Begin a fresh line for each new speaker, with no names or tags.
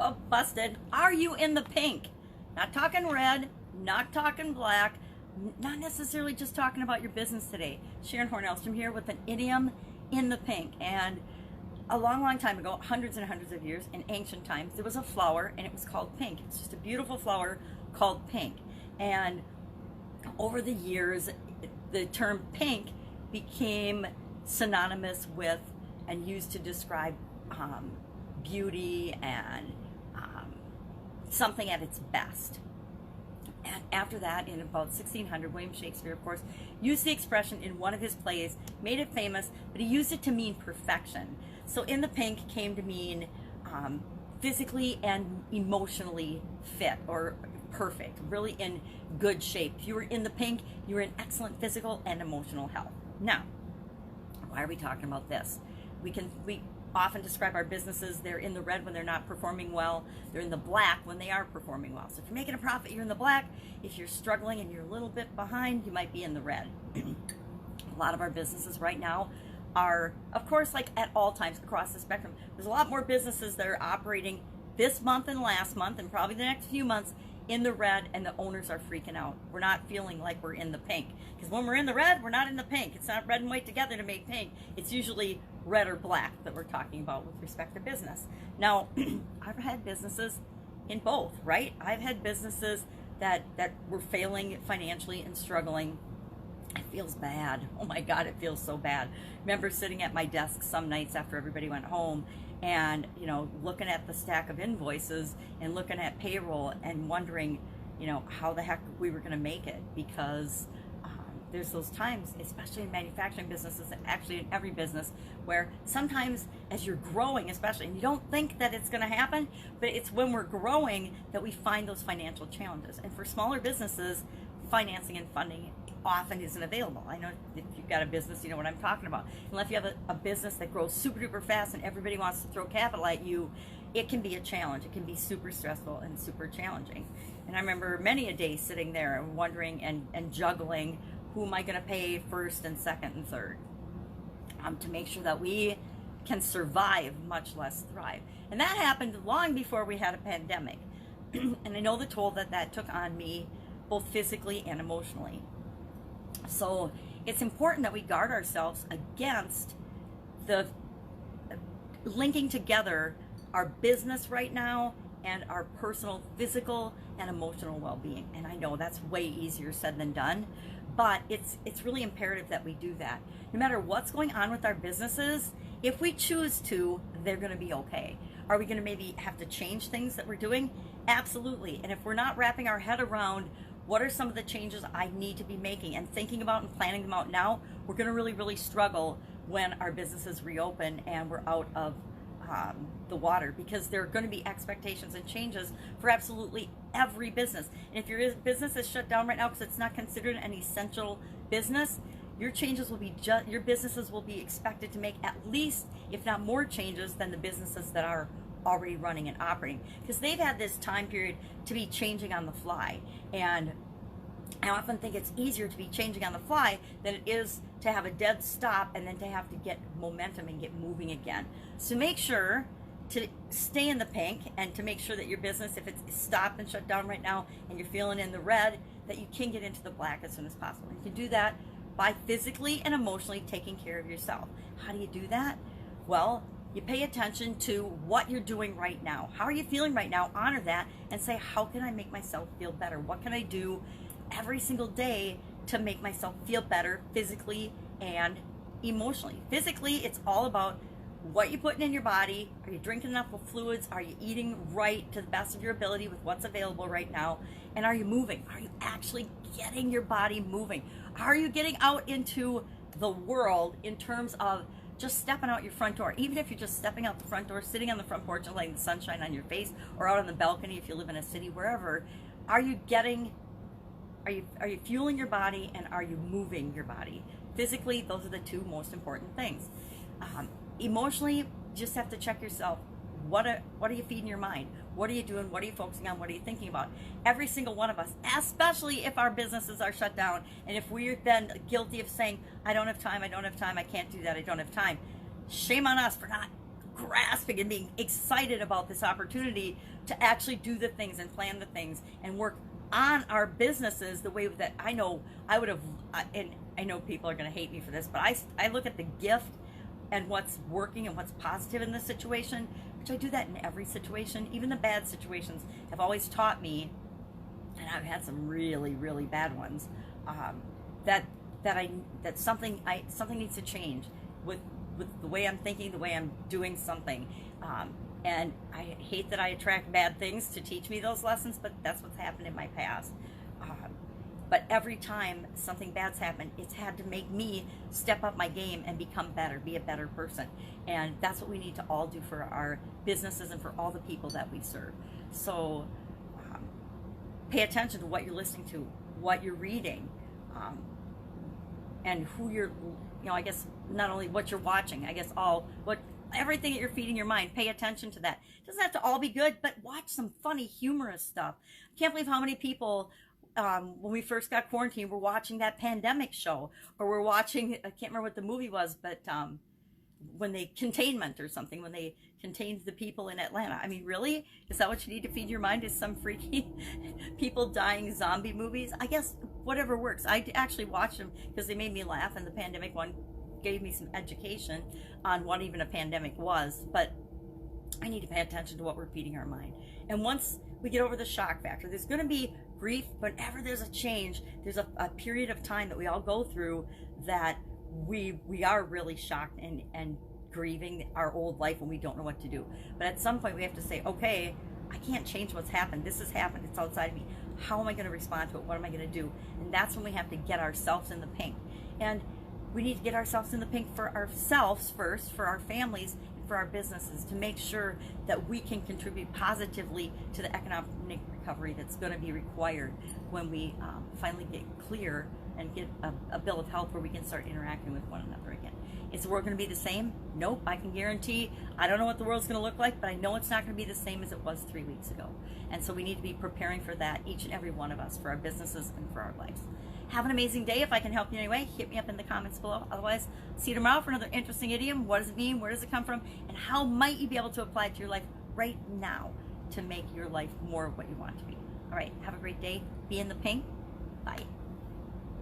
Oh, busted. Are you in the pink? Not talking red, not talking black, not necessarily just talking about your business today. Sharon Horne-Ellstrom here with an idiom in the pink. And a long, long time ago, hundreds and hundreds of years, in ancient times, there was a flower and it was called pink. It's just a beautiful flower called pink. And over the years, the term pink became synonymous with and used to describe beauty and something at its best. And after that, in about 1600, William Shakespeare, of course, used the expression in one of his plays, made it famous, but he used it to mean perfection. So in the pink came to mean physically and emotionally fit or perfect, really in good shape. If you were in the pink, you were in excellent physical and emotional health. Now, why are we talking about this? We often describe our businesses, they're in the red when they're not performing well, they're in the black when they are performing well. So if you're making a profit, you're in the black. If you're struggling and you're a little bit behind, you might be in the red. A lot of our businesses right now are, of course, like at all times across the spectrum, there's a lot more businesses that are operating this month and last month and probably the next few months in the red, and the owners are freaking out. We're not feeling like we're in the pink, because when we're in the red, we're not in the pink. It's not red and white together to make pink. It's usually red or black that we're talking about with respect to business. Now, I've had businesses in both, right? I've had businesses that were failing financially and struggling. It feels bad. Oh my God, it feels so bad. Remember sitting at my desk some nights after everybody went home and, you know, looking at the stack of invoices and looking at payroll and wondering, you know, how the heck we were going to make it, because there's those times, especially in manufacturing businesses, and actually in every business, where sometimes as you're growing, especially, and you don't think that it's going to happen, but it's when we're growing that we find those financial challenges. And for smaller businesses, financing and funding often isn't available. I know if you've got a business, you know what I'm talking about. Unless you have a business that grows super duper fast and everybody wants to throw capital at you, it can be a challenge. It can be super stressful and super challenging. And I remember many a day sitting there wondering and juggling, who am I going to pay first and second and third, to make sure that we can survive, much less thrive. And that happened long before we had a pandemic. And I know the toll that took on me, both physically and emotionally. So it's important that we guard ourselves against the linking together our business right now and our personal physical and emotional well-being. And I know that's way easier said than done, but it's really imperative that we do that. No matter what's going on with our businesses, if we choose to, they're going to be okay. Are we going to maybe have to change things that we're doing? Absolutely. And if we're not wrapping our head around what are some of the changes I need to be making and thinking about and planning them out now, we're going to really, really struggle when our businesses reopen and we're out of the water, because there are going to be expectations and changes for absolutely every business. And if your business is shut down right now because it's not considered an essential business, your businesses will be expected to make at least, if not more, changes than the businesses that are already running and operating, because they've had this time period to be changing on the fly. And I often think it's easier to be changing on the fly than it is to have a dead stop and then to have to get momentum and get moving again. So make sure to stay in the pink and to make sure that your business, if it's stopped and shut down right now and you're feeling in the red, that you can get into the black as soon as possible. You can do that by physically and emotionally taking care of yourself. How do you do that? Well, you pay attention to what you're doing right now. How are you feeling right now? Honor that and say, how can I make myself feel better? What can I do every single day to make myself feel better physically and emotionally? Physically, it's all about what you're putting in your body. Are you drinking enough fluids? Are you eating right to the best of your ability with what's available right now? And are you moving? Are you actually getting your body moving? Are you getting out into the world in terms of just stepping out your front door? Even if you're just stepping out the front door, sitting on the front porch and letting the sunshine on your face, or out on the balcony if you live in a city, wherever, are you fueling your body, and are you moving your body? Physically, those are the two most important things. Emotionally, you just have to check yourself. What are you feeding your mind? What are you doing? What are you focusing on? What are you thinking about? Every single one of us, especially if our businesses are shut down, and if we're then guilty of saying, I don't have time, I can't do that, I don't have time. Shame on us for not grasping and being excited about this opportunity to actually do the things and plan the things and work on our businesses the way that I know I would have, and I know people are going to hate me for this, but I look at the gift and what's working and what's positive in this situation, which I do that in every situation. Even the bad situations have always taught me, and I've had some really, really bad ones, that something needs to change with the way I'm thinking, the way I'm doing something. And I hate that I attract bad things to teach me those lessons, but that's what's happened in my past. But every time something bad's happened, it's had to make me step up my game and become better, be a better person. And that's what we need to all do for our businesses and for all the people that we serve. So pay attention to what you're listening to, what you're reading, and who you're, I guess not only what you're watching, I guess everything that you're feeding your mind, pay attention to that. It doesn't have to all be good, but watch some funny, humorous stuff. I can't believe how many people, when we first got quarantined, were watching that pandemic show, or we're watching, I can't remember what the movie was, but when they containment or something, when they contained the people in Atlanta. I mean, really? Is that what you need to feed your mind, is some freaky people dying zombie movies? I guess whatever works. I actually watched them because they made me laugh, and the pandemic one gave me some education on what even a pandemic was. But I need to pay attention to what we're feeding our mind. And once we get over the shock factor, there's going to be grief. Whenever there's a change, there's a period of time that we all go through that we are really shocked and grieving our old life when we don't know what to do. But at some point we have to say, okay, I can't change what's happened. This has happened. It's outside of me. How am I going to respond to it? What am I going to do? And that's when we have to get ourselves in the pink. And we need to get ourselves in the pink for ourselves first, for our families, and for our businesses, to make sure that we can contribute positively to the economic recovery that's going to be required when we finally get clear and get a bill of health where we can start interacting with one another again. Is the world going to be the same? Nope. I can guarantee, I don't know what the world's going to look like, but I know it's not going to be the same as it was 3 weeks ago. And so we need to be preparing for that, each and every one of us, for our businesses and for our lives. Have an amazing day. If I can help you in any way, hit me up in the comments below. Otherwise, see you tomorrow for another interesting idiom. What does it mean? Where does it come from? And how might you be able to apply it to your life right now to make your life more of what you want it to be? All right. Have a great day. Be in the pink. Bye.